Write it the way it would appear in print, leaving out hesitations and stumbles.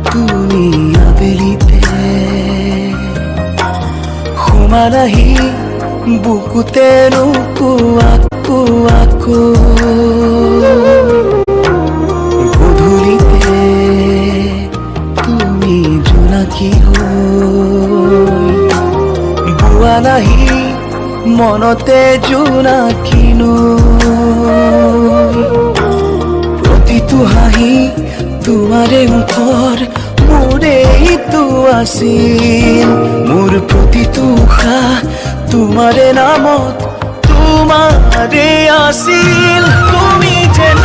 তুমি আবেলিতে সোমালাহি বুকুতে নুকুৱাকো আকৌ গধূলিতে তুমি জোনাকী হৈ বোৱালাহি মনতে জোনাকী নৈ প্ৰতিটো হাঁহি তোমাৰে মুখৰ মোৰেইটো আছিল মোৰ প্ৰতিটো উশাহ তোমাৰে নামত তোমাৰে আছিল তুমি যেন